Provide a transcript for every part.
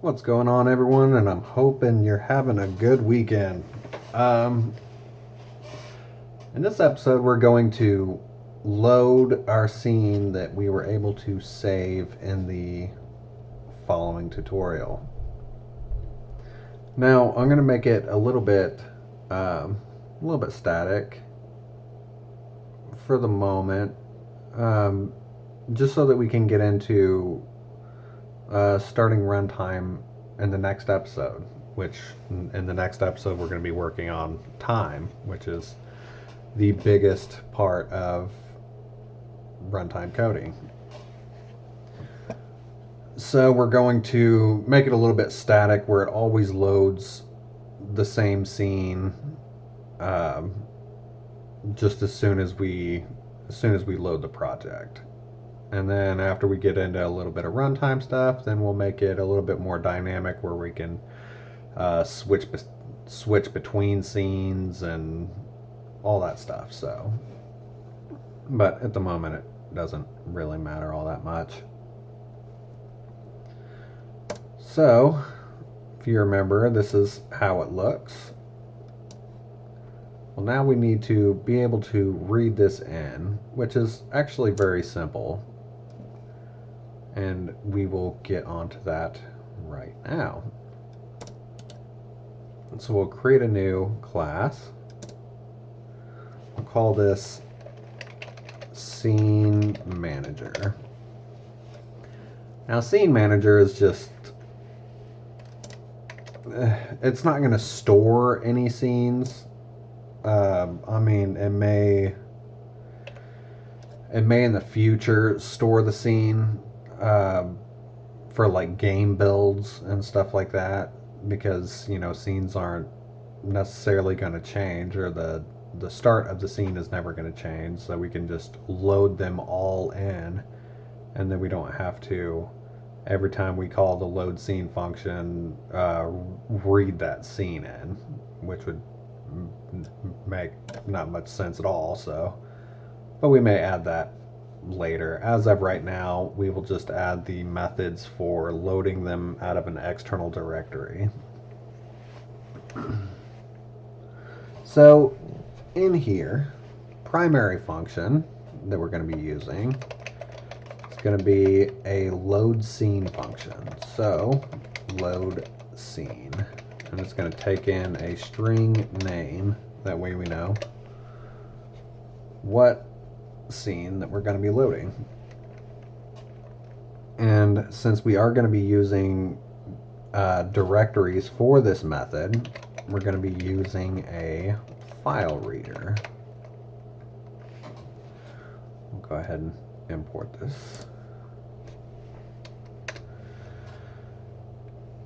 What's going on, everyone? And I'm hoping you're having a good weekend. In this episode, we're going to load our scene that we were able to save in the following tutorial. Now, I'm going to make it a little bit static for the moment, just so that we can get into starting runtime in the next episode, which in the next episode we're going to be working on time, which is the biggest part of runtime coding. So we're going to make it a little bit static where it always loads the same scene just as soon as we load the project. And then after we get into a little bit of runtime stuff, then we'll make it a little bit more dynamic where we can switch between scenes and all that stuff. So, but at the moment it doesn't really matter all that much. So, if you remember, this is how it looks. Well, now we need to be able to read this in, which is actually very simple. And we will get onto that right now. So we'll create a new class. We'll call this Scene Manager. Now, Scene Manager is just, it's not going to store any scenes. I mean, it may in the future store the scene for like game builds and stuff like that, because scenes aren't necessarily going to change, or the start of the scene is never going to change, so we can just load them all in, and then we don't have to, every time we call the load scene function, read that scene in, which would make not much sense at all. So, but we may add that later. As of right now, we will just add the methods for loading them out of an external directory. So in here, primary function that we're going to be using is going to be a load scene function. So load scene, and it's going to take in a string name. That way we know what scene that we're going to be loading. And since we are going to be using directories for this method, we're going to be using a file reader. We'll go ahead and import this.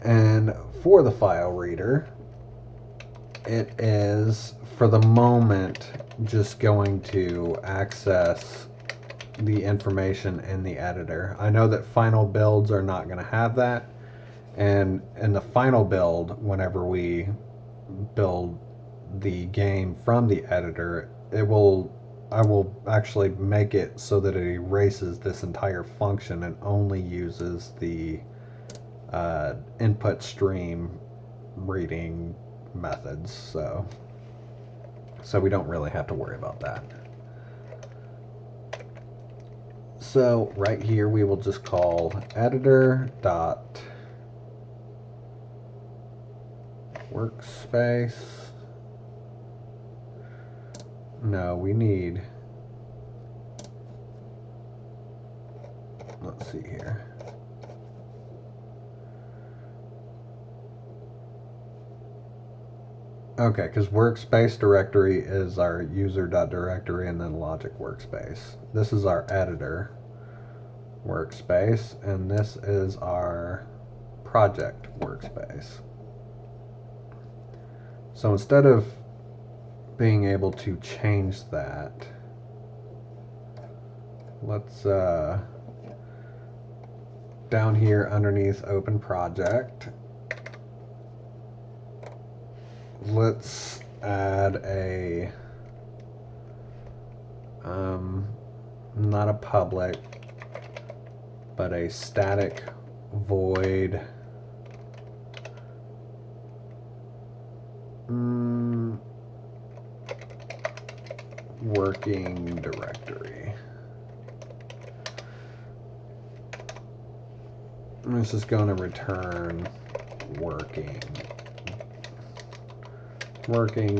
And for the file reader, it is, for the moment, just going to access the information in the editor. I know that final builds are not going to have that, and in the final build, whenever we build the game from the editor, I will actually make it so that it erases this entire function and only uses the input stream reading methods, so we don't really have to worry about that. So right here we will just call editor.workspace. No, we need, let's see here. Okay, because workspace directory is our user.directory and then logic workspace. This is our editor workspace, and this is our project workspace. So instead of being able to change that, let's down here underneath open project, let's add a not a public, but a static void working directory. And it's just going to return working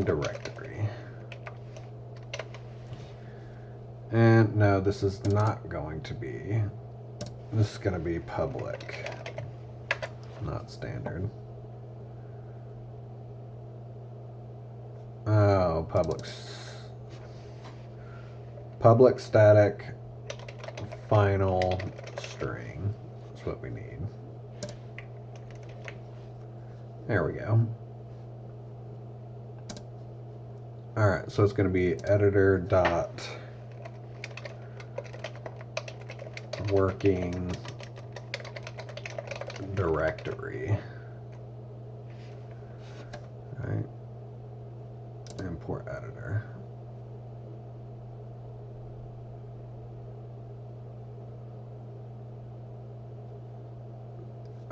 directory. And no, this is not going to be. This is going to be public, not standard. Oh, public static final string. That's what we need. There we go. All right, so it's going to be editor dot working directory. All right. Import editor.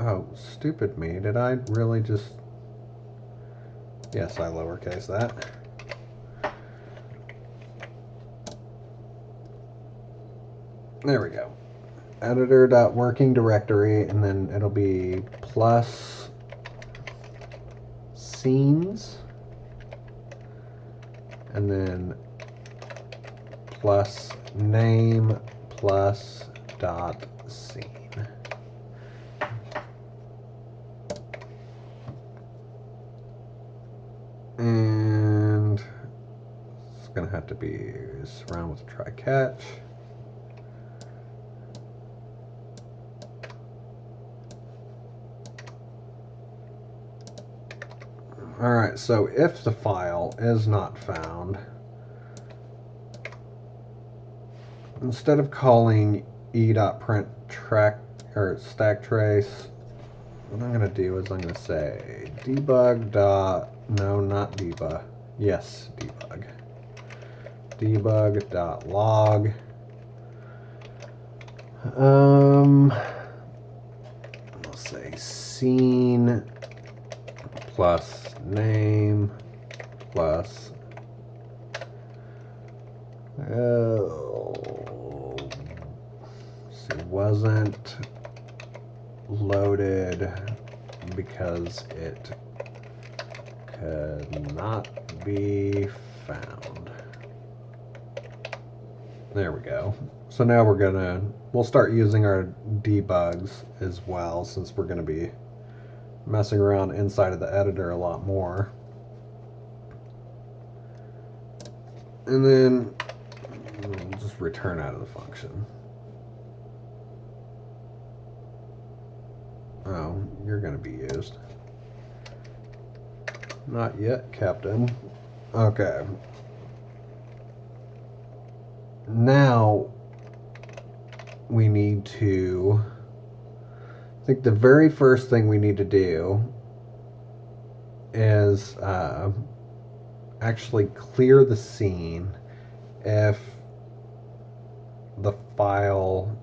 Oh, stupid me. Did I really just... Yes, I lowercase that. There we go. Editor.working directory, and then it'll be plus scenes, and then plus name plus dot scene. And it's going to have to be surround with try catch. Alright, so if the file is not found, instead of calling e.print track or stack trace, what I'm going to do is I'm going to say debug dot, no, not debug, yes, debug, debug dot log, I'll say scene plus name plus so it wasn't loaded because it could not be found. There we go. So now we'll start using our debugs as well, since we're gonna be messing around inside of the editor a lot more. And then we'll just return out of the function. Oh, you're going to be used. Not yet, Captain. Okay. Now we need to... I think the very first thing we need to do is actually clear the scene if the file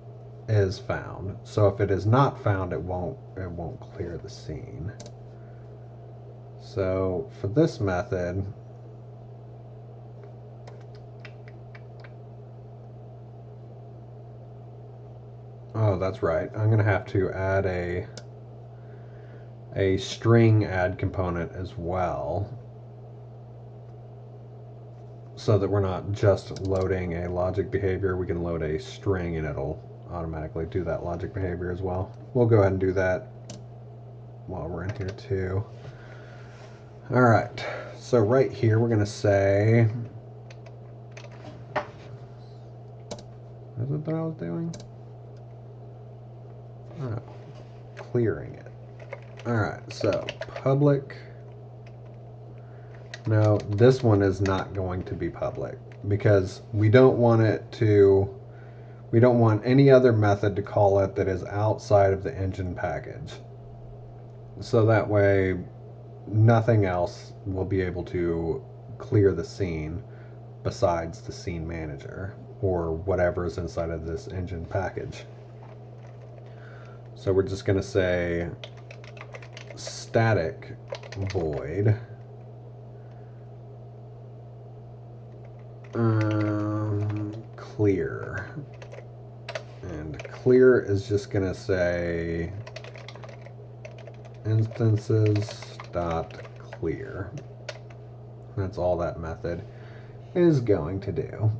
is found. So if it is not found, it won't clear the scene. So for this method, oh, that's right, I'm gonna have to add a string add component as well, so that we're not just loading a logic behavior. We can load a string and it'll automatically do that logic behavior as well. We'll go ahead and do that while we're in here too. All right, so right here we're gonna say, what is it that I was doing? Oh, clearing it. All right, so public. No, this one is not going to be public because we don't want any other method to call it that is outside of the engine package. So that way nothing else will be able to clear the scene besides the scene manager or whatever is inside of this engine package. So we're just going to say static void clear. And clear is just going to say instances.clear. That's all that method is going to do.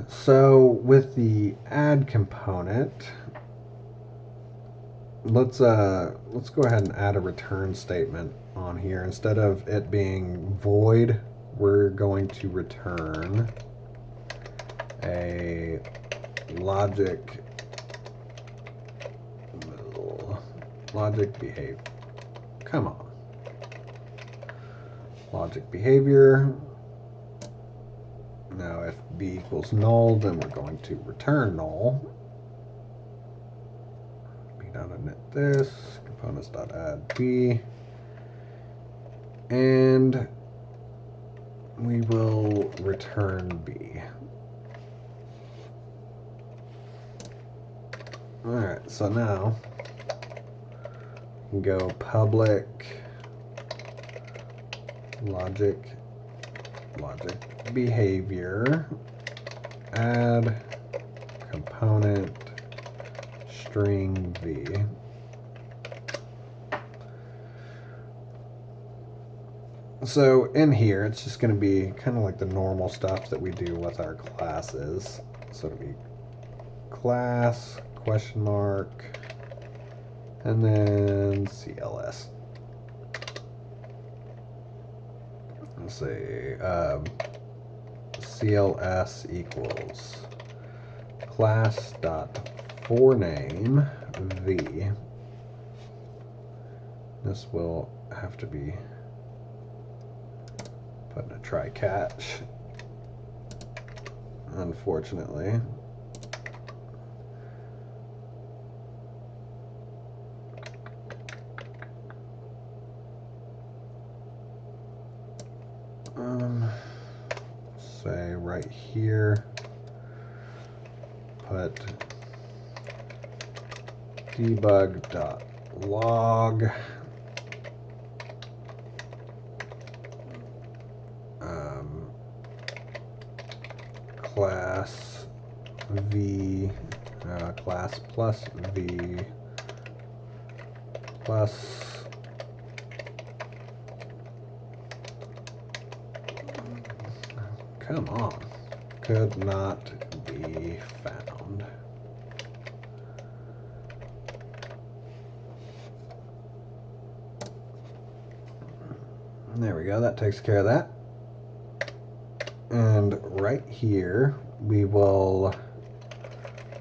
So with the add component, let's go ahead and add a return statement on here. Instead of it being void, we're going to return a logic behavior. Come on. Logic behavior. Now if b equals null, then we're going to return null. B.init this, components.add b, and we will return b. Alright, so now we can go public logic behavior, add component string v. So in here, it's just going to be kind of like the normal stuff that we do with our classes. So it'll be class, question mark, and then CLS. Let's say CLS equals class.forName v. This will have to be put in a try catch, unfortunately. Say right here, put debug.log class v class plus v plus come on, could not be found. There we go, that takes care of that. And right here we will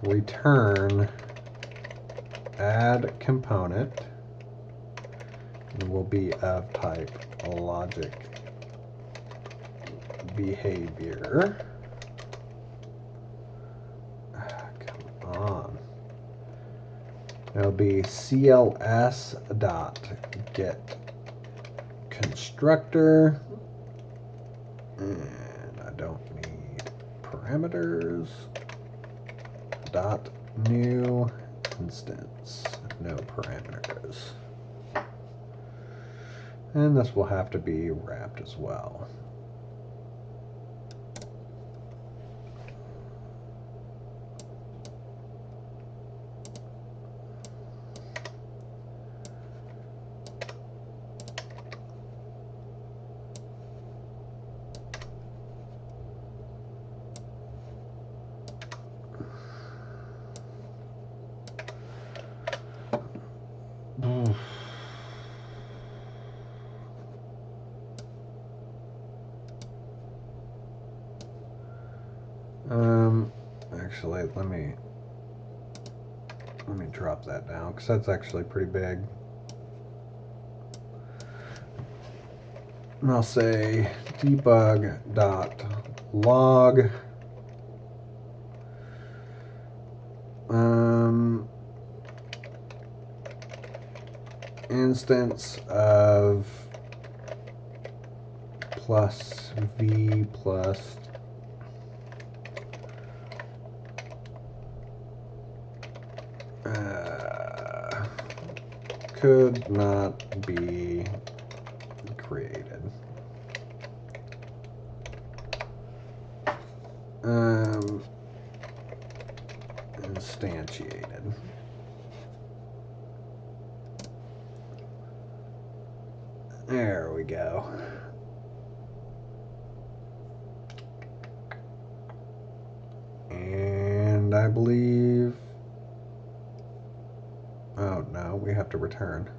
return add component, and will be of type logic behavior. Come on. It'll be CLS dot get constructor, and I don't need parameters, dot new instance, no parameters. And this will have to be wrapped as well. Actually, let me drop that down because that's actually pretty big. And I'll say debug.log instance of plus v plus could not be created. instantiated. There we go. And I believe, oh no, we have to return.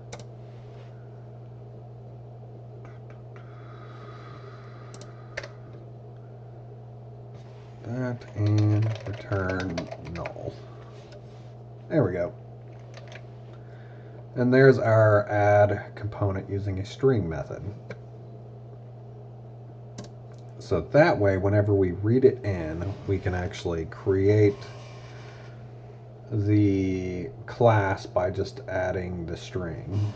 That and return null. There we go. And there's our add component using a string method. So that way, whenever we read it in, we can actually create the class by just adding the string.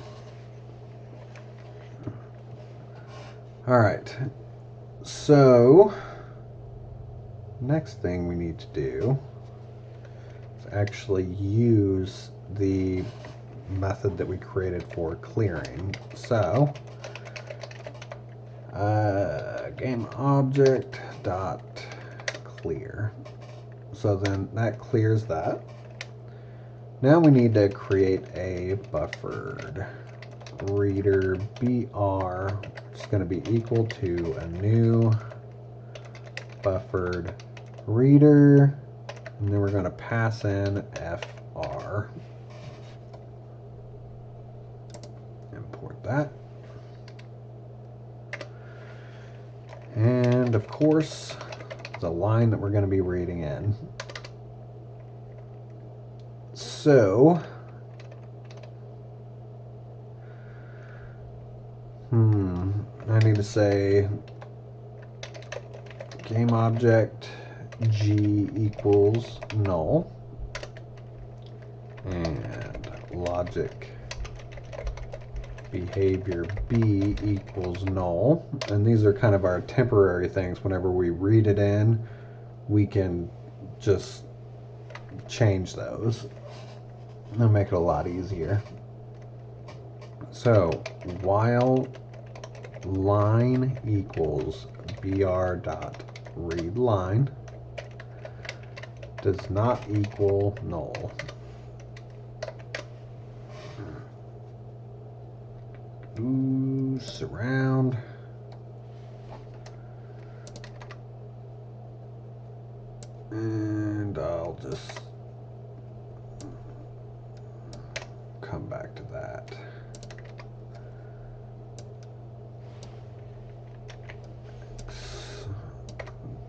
All right. So next thing we need to do is actually use the method that we created for clearing. So GameObject.Clear. So then that clears that. Now we need to create a buffered reader BR. It's going to be equal to a new buffered reader, and then we're going to pass in FR. Import that. And of course, the line that we're going to be reading in. So, I need to say GameObject G equals null and logic behavior B equals null. And these are kind of our temporary things. Whenever we read it in, we can just change those. That'll make it a lot easier. So while line equals br.readLine does not equal null. Ooh, surround. And I'll just come back to that.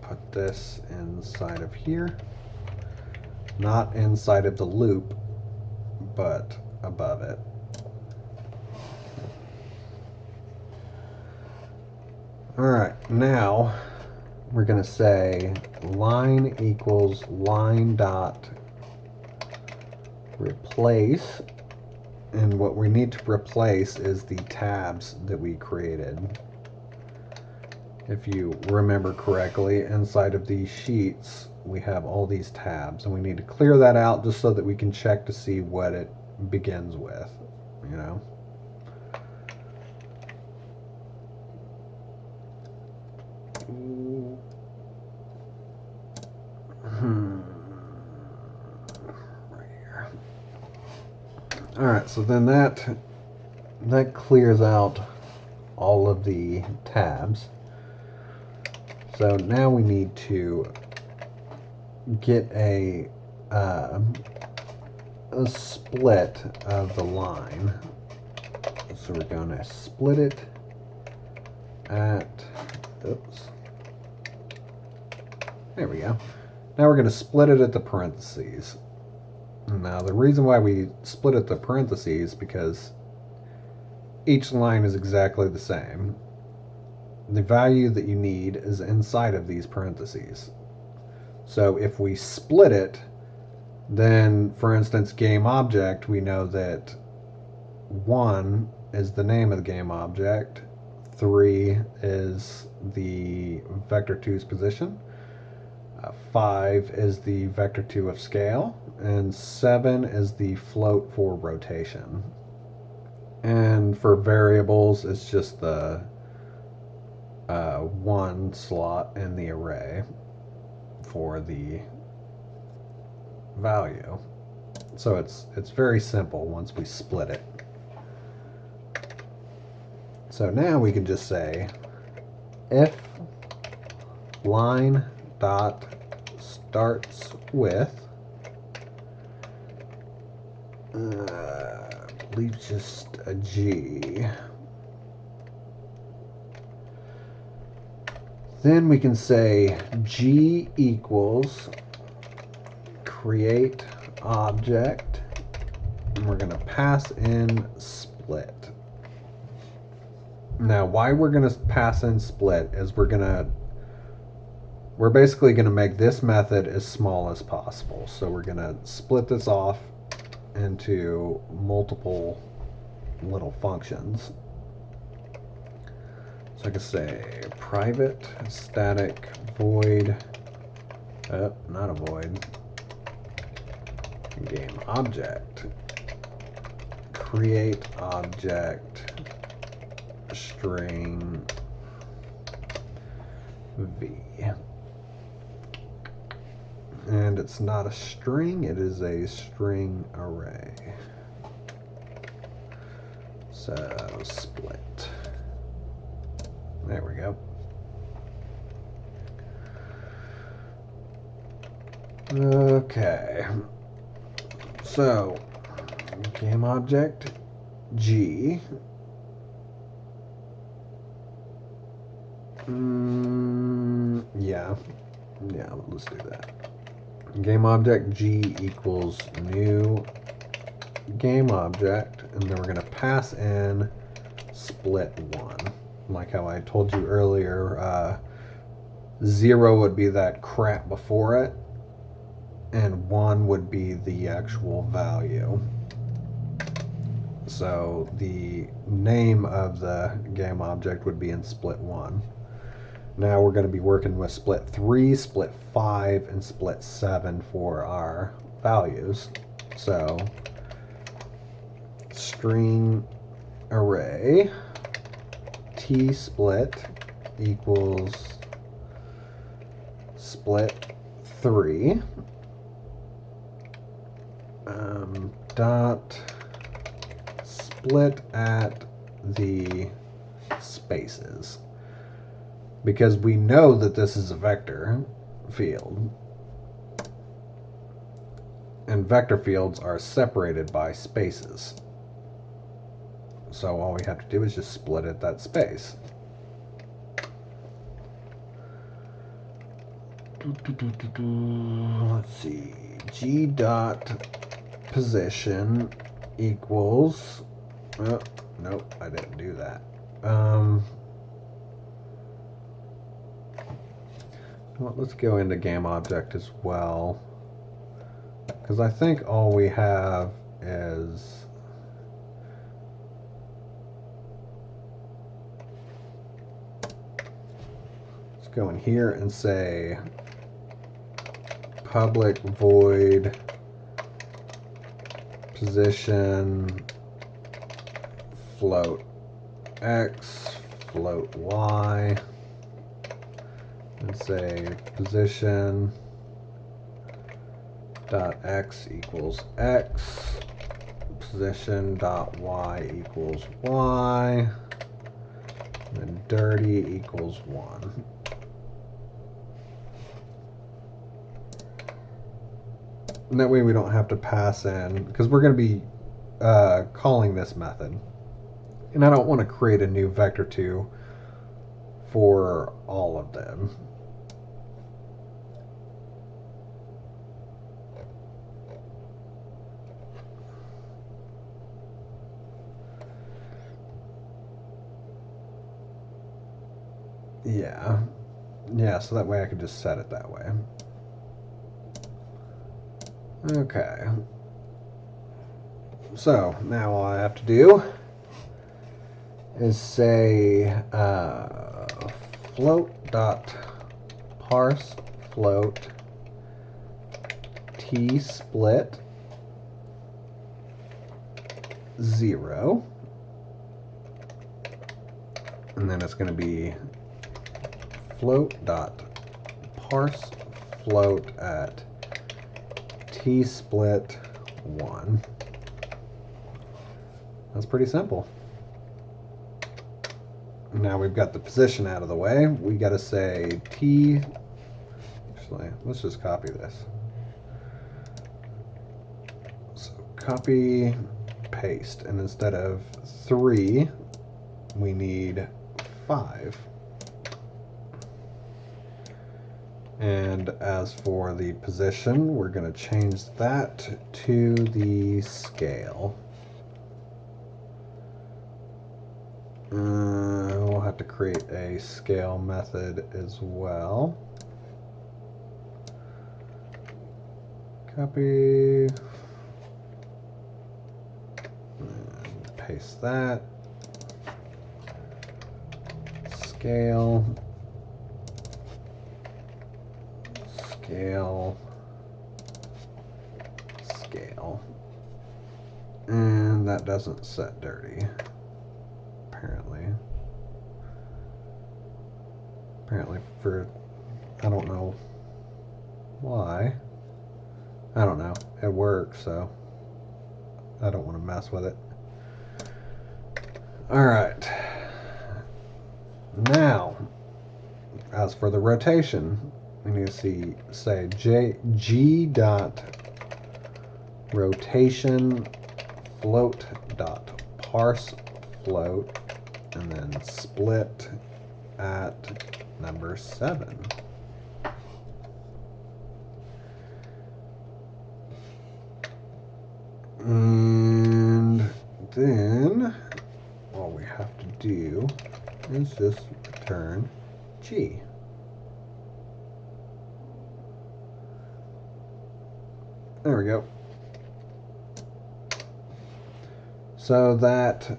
Put this inside of here. Not inside of the loop, but above it. Alright, now we're going to say line equals line dot replace, and what we need to replace is the tabs that we created. If you remember correctly, inside of these sheets we have all these tabs, and we need to clear that out just so that we can check to see what it begins with, you know. Right here. Alright, so then that clears out all of the tabs. So now we need to get a split of the line. So we're going to split it at, oops, there we go. Now we're going to split it at the parentheses. Now the reason why we split at the parentheses is because each line is exactly the same. The value that you need is inside of these parentheses. So if we split it, then for instance game object, we know that 1 is the name of the game object, 3 is the vector 2's position, 5 is the vector 2 of scale, and 7 is the float for rotation. And for variables, it's just the 1 slot in the array for the value. So it's very simple once we split it. So now we can just say if line dot starts with I believe just a G. Then we can say G equals create object, and we're going to pass in split. Now, why we're going to pass in split is we're basically going to make this method as small as possible. So we're going to split this off into multiple little functions. So I can say private static void, not a void, game object, create object, string v. And it's not a string, it is a string array. So split. There we go. Okay. So game object G. Yeah, let's do that. Game object G equals new game object, and then we're going to pass in split 1. Like how I told you earlier, 0 would be that crap before it, and 1 would be the actual value. So the name of the game object would be in split 1. Now we're going to be working with split 3, split 5, and split 7 for our values. So string array t split equals split 3 dot split at the spaces, because we know that this is a vector field, and vector fields are separated by spaces. So all we have to do is just split at that space. Let's see, G dot position equals, oh, nope, I didn't do that. Well, let's go into GameObject as well, because I think all we have is let's go in here and say public void position float x float y, and say position dot x equals x, position dot y equals y, and then dirty equals 1. And that way we don't have to pass in, because we're going to be calling this method. And I don't want to create a new vector2 for all of them. Yeah, so that way I could just set it that way. Okay. So now all I have to do is say float dot parse float t split 0, and then it's going to be float dot parse float at t split 1. That's pretty simple. Now we've got the position out of the way. We got to say t. Actually, let's just copy this. So copy, paste, and instead of 3, we need 5. And as for the position, we're going to change that to the scale. We'll have to create a scale method as well. Copy. And paste that. Scale. Scale. Scale. And that doesn't set dirty. Apparently for, I don't know why. I don't know. It works, so I don't want to mess with it. Alright. Now, as for the rotation, we need to say g dot rotation float dot parse float, and then split at number 7. And then all we have to do is just return G. There we go. So that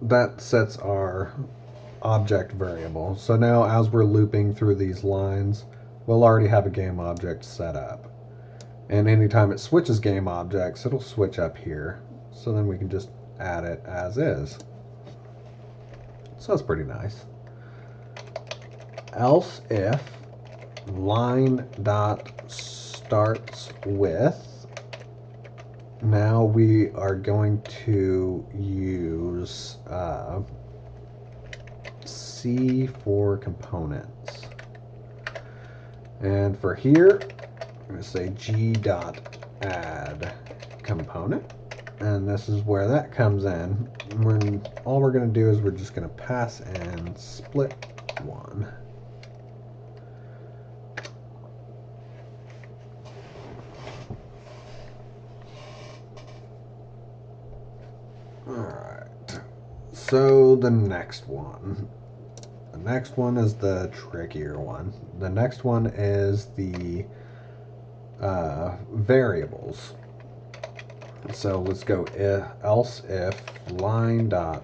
that sets our object variable. So now as we're looping through these lines, we'll already have a game object set up. And anytime it switches game objects, it'll switch up here. So then we can just add it as is. So that's pretty nice. Else if line dot starts with, now we are going to use C for components. And for here, I'm going to say g dot add component. And this is where that comes in. All we're going to do is we're just going to pass in split 1. Alright, so the next one. The next one is the trickier one. The next one is the variables. So let's go else if line dot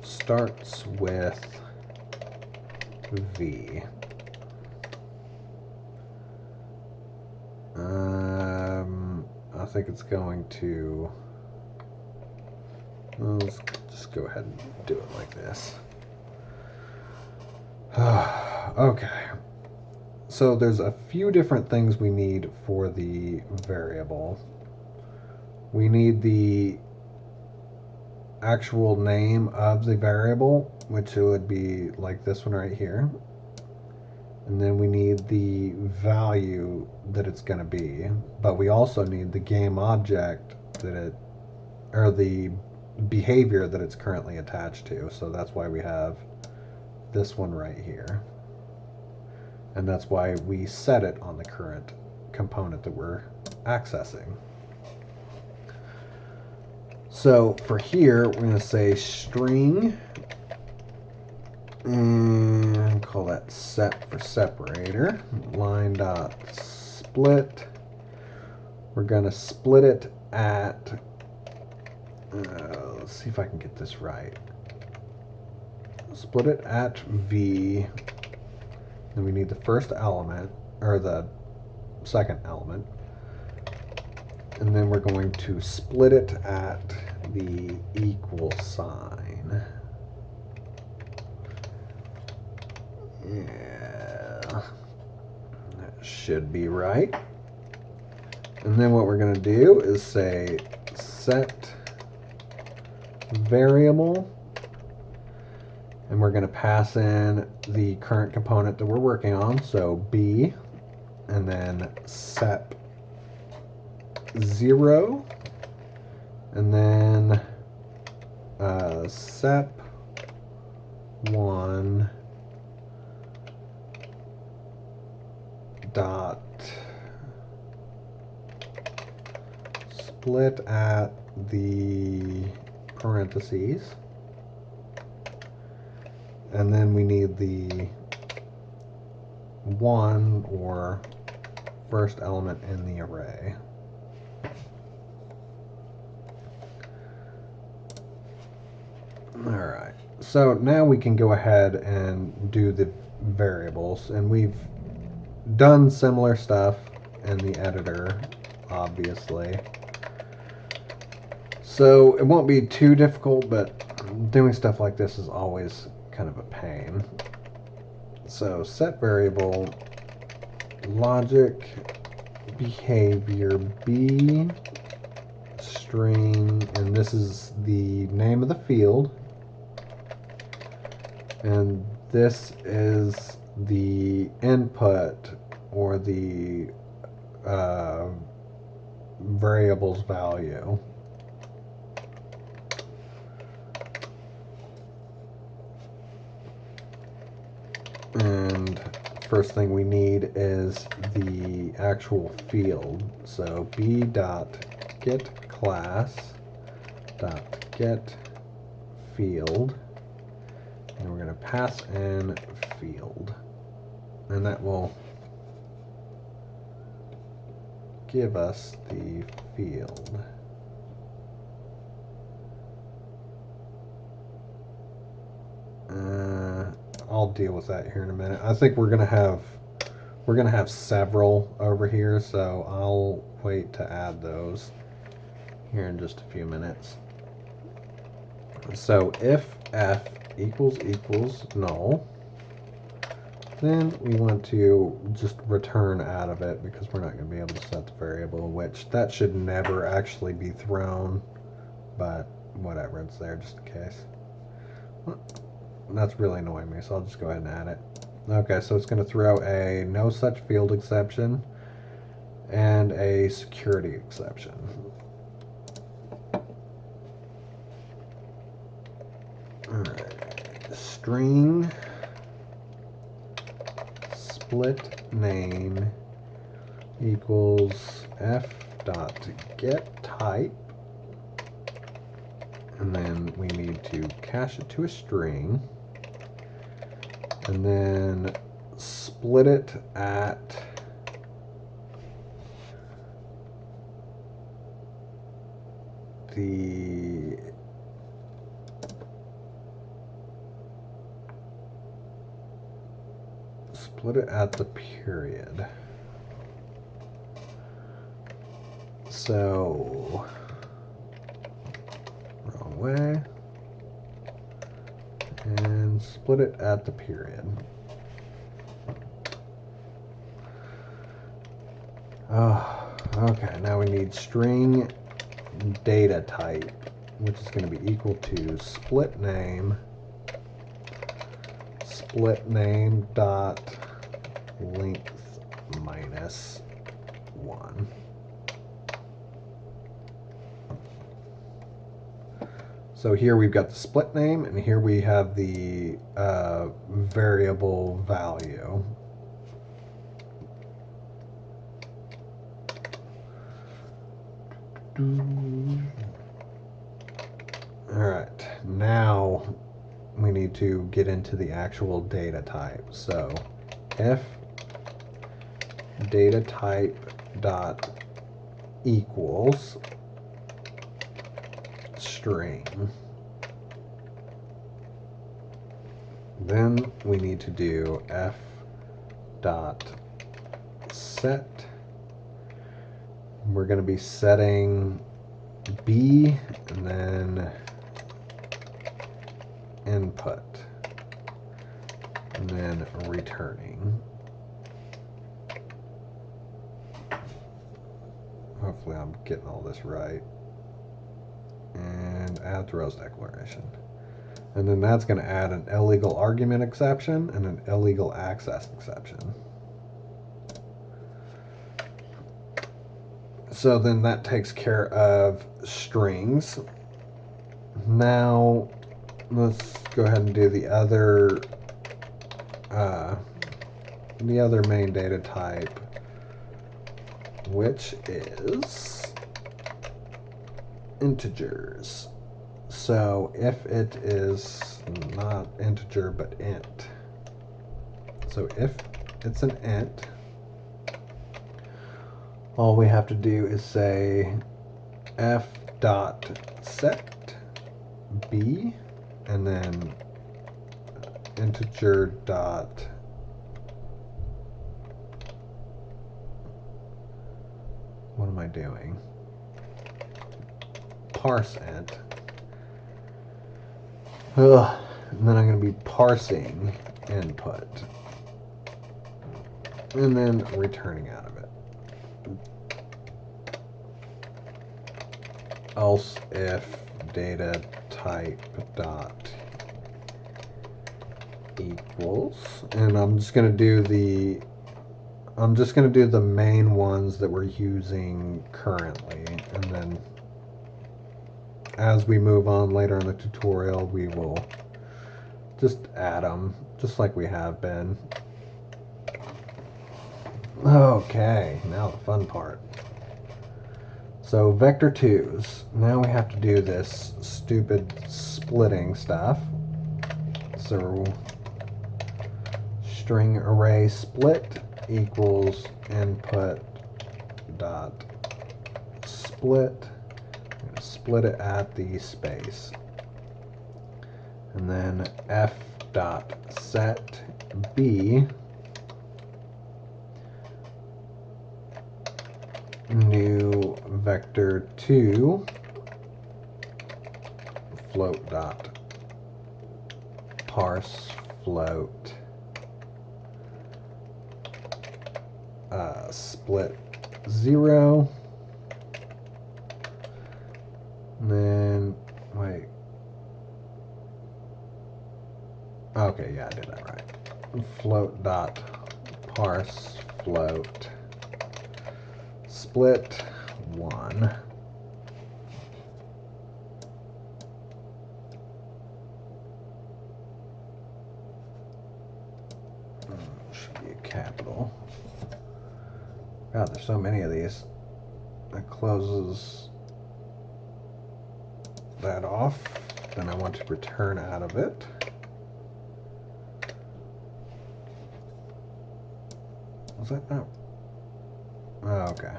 starts with v. I think it's going to, let's just go ahead and do it like this. Okay. So there's a few different things we need for the variable. We need the actual name of the variable, which would be like this one right here. And then we need the value that it's going to be. But we also need the game object that it, or the behavior that it's currently attached to. So that's why we have this one right here. And that's why we set it on the current component that we're accessing. So for here, we're going to say string, and call that set for separator, line dot split. We're going to split it at, let's see if I can get this right. Split it at v. Then we need the first element, or the second element. And then we're going to split it at the equal sign. Yeah. should be right. And then what we're going to do is say set variable, and we're going to pass in the current component that we're working on, so B, and then sep 0, and then sep 1 dot split at the parentheses, and then we need the 1 or first element in the array. Alright, so now we can go ahead and do the variables, and we've done similar stuff in the editor, obviously. So it won't be too difficult, but doing stuff like this is always kind of a pain. So set variable logic behavior B string, and this is the name of the field, and this is the input or the variable's value. And first thing we need is the actual field. So b.getClass.get field, and we're going to pass in field, and that will give us the field. I'll deal with that here in a minute. I think we're gonna have several over here, so I'll wait to add those here in just a few minutes. So if f equals null, then we want to just return out of it because we're not going to be able to set the variable, which that should never actually be thrown, but whatever, it's there just in case. That's really annoying me, so I'll just go ahead and add it. Okay, so it's going to throw a no such field exception and a security exception. Alright, string split name equals f.getType, and then we need to cache it to a string, and then split it at the period. So wrong way, and split it at the period. Oh, okay, now we need string data type, which is going to be equal to split name dot length minus 1. So here we've got the split name, and here we have the variable value. Alright, now we need to get into the actual data type. So if data type dot equals string, then we need to do f dot set. We're going to be setting b and then input, and then returning. Hopefully I'm getting all this right. And add throws declaration. And then that's going to add an illegal argument exception and an illegal access exception. So then that takes care of strings. Now let's go ahead and do the other main data type, which is integers. So if it is not integer but int, so if it's an int, all we have to do is say f dot set b and then integer dot what am I doing? Parse int. Ugh. And then I'm going to be parsing input and then returning out of it. Else if data type dot equals, and I'm just going to do the main ones that we're using currently, and then as we move on later in the tutorial we will just add them just like we have been. Okay, now the fun part. So vector 2's, now we have to do this stupid splitting stuff. So string array split equals input dot split. I'm going to split it at the space. And then f dot set b new vector 2 float dot parse float split 0. And then wait. Okay, yeah, I did that right. Float dot parse float split 1. Should be a capital. God, there's so many of these. That closes that off. Then I want to return out of it. Was that not? Oh, okay.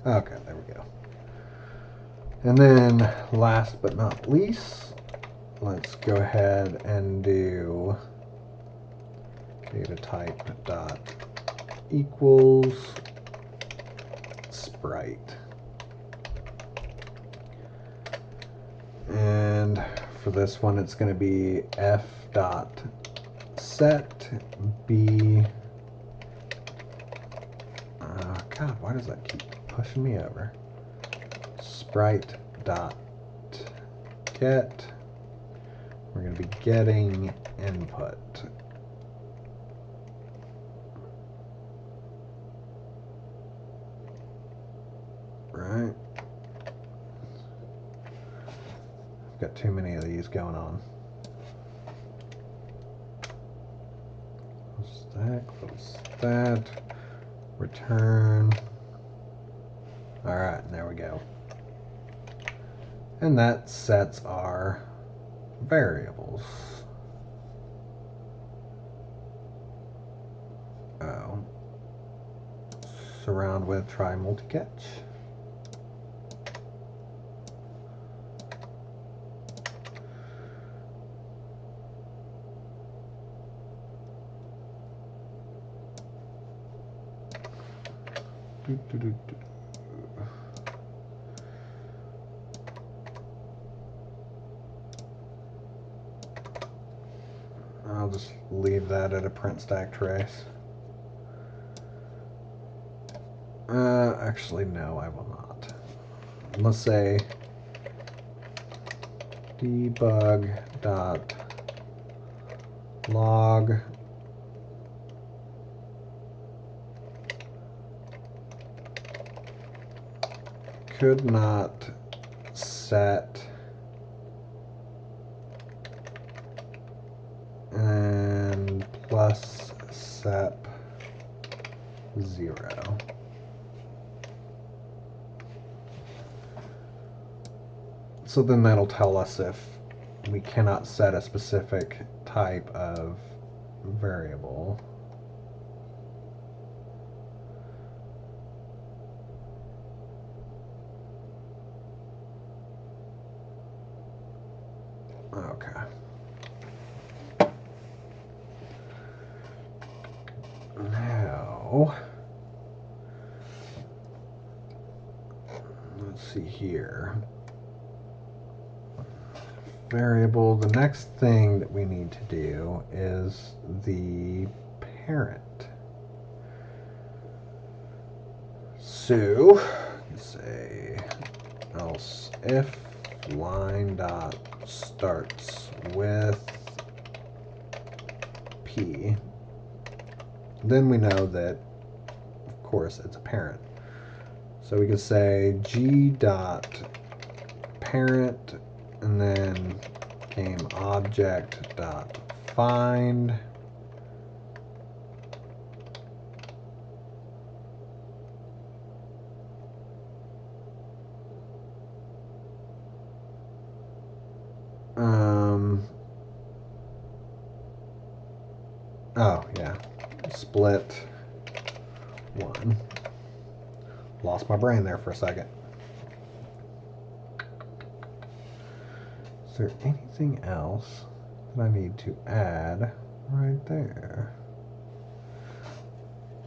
Okay, there we go. And then last but not least, let's go ahead and do data type dot equals sprite. And for this one it's going to be f dot set b. God, why does that keep pushing me over? Sprite dot get. We're going to be getting input. Right. I've got too many of these going on. Close that. Return. Alright, there we go. And that sets our variables. Oh. Surround with try multi-catch. I'll just leave that at a print stack trace. Actually, no, I will not. Let's say debug.log could not set and plus sep 0. So then that'll tell us if we cannot set a specific type of variable. Okay. Now, let's see here. Variable, the next thing that we need to do is the parent. So, say else if line dot starts with p, then we know that, of course, it's a parent. So we can say g dot parent and then GameObject.Find. Oh, yeah. Split 1. Lost my brain there for a second. Is there anything else that I need to add right there?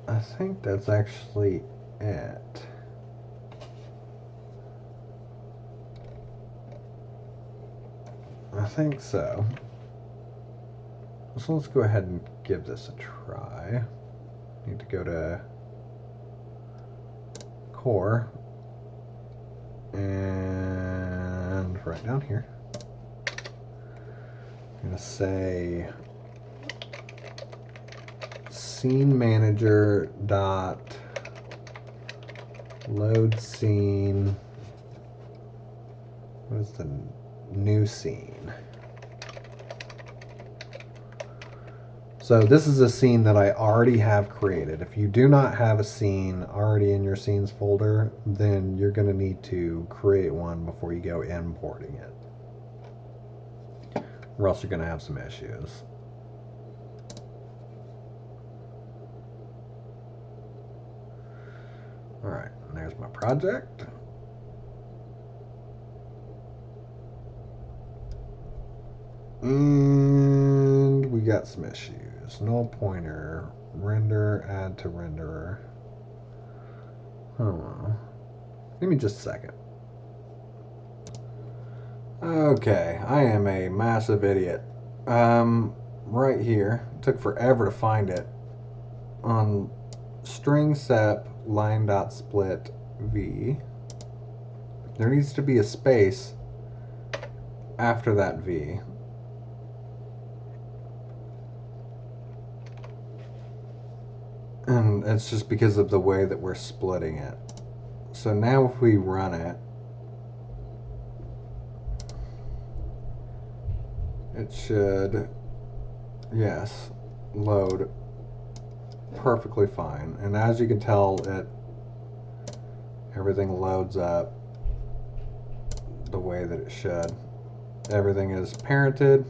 I think that's actually it. I think so. So let's go ahead and give this a try. Need to go to core and right down here. I'm going to say scene manager dot load scene. What is the new scene? So this is a scene that I already have created. If you do not have a scene already in your scenes folder, then you're going to need to create one before you go importing it, or else you're going to have some issues. Alright, there's my project. And we got some issues. Null pointer, render, add to renderer. Give me just a second. Okay, I am a massive idiot. Right here, it took forever to find it. On string sep line dot split v, there needs to be a space after that v. And it's just because of the way that we're splitting it. So now if we run it, it should, yes, load perfectly fine. And as you can tell, everything loads up the way that it should. Everything is parented.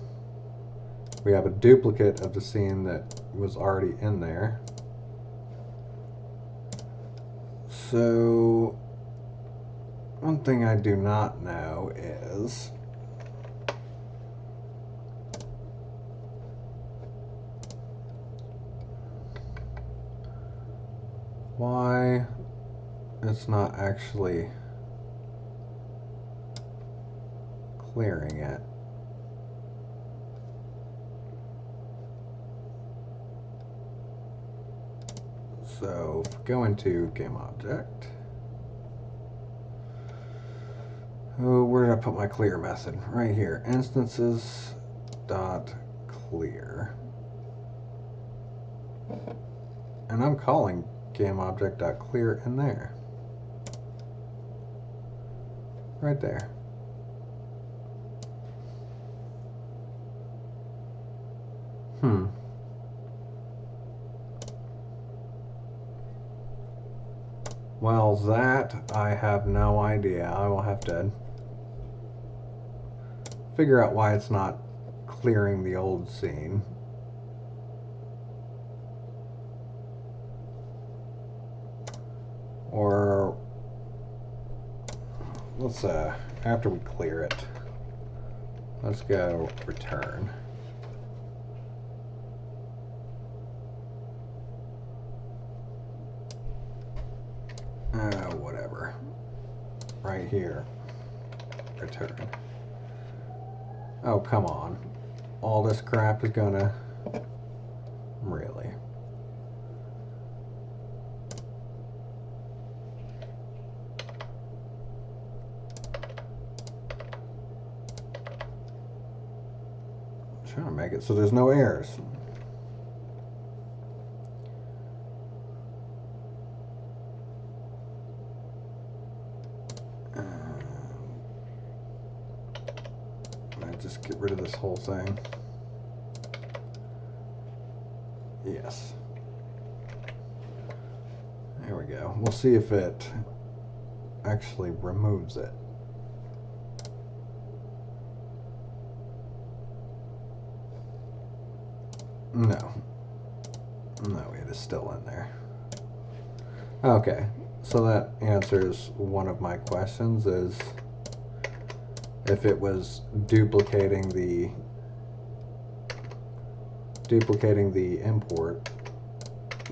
We have a duplicate of the scene that was already in there. So one thing I do not know is why it's not actually clearing it. So go into GameObject. Oh, where did I put my clear method? Right here, instances.clear. And I'm calling GameObject.Clear in there. Right there. Well, that I have no idea. I will have to figure out why it's not clearing the old scene. Or let's after we clear it, let's go return. Whatever. Right here. Return. Oh, come on. All this crap is gonna... Really? I'm trying to make it so there's no errors. Just get rid of this whole thing. Yes. There we go. We'll see if it actually removes it. No. No, it is still in there. Okay. So that answers one of my questions, is if it was duplicating the import,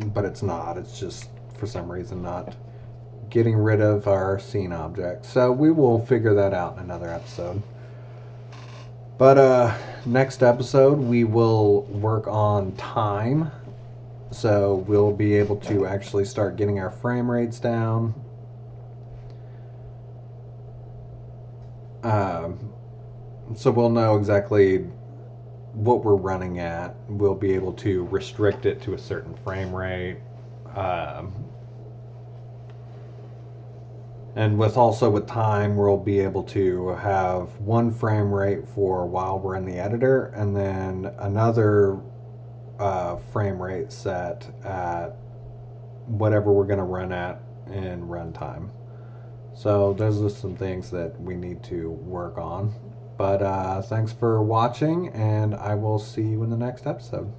but it's not. It's just for some reason not getting rid of our scene object. So we will figure that out in another episode. But next episode we will work on time. So we'll be able to actually start getting our frame rates down. So we'll know exactly what we're running at. We'll be able to restrict it to a certain frame rate. And with time, we'll be able to have one frame rate for while we're in the editor, and then another frame rate set at whatever we're going to run at in runtime. So those are some things that we need to work on. But thanks for watching, and I will see you in the next episode.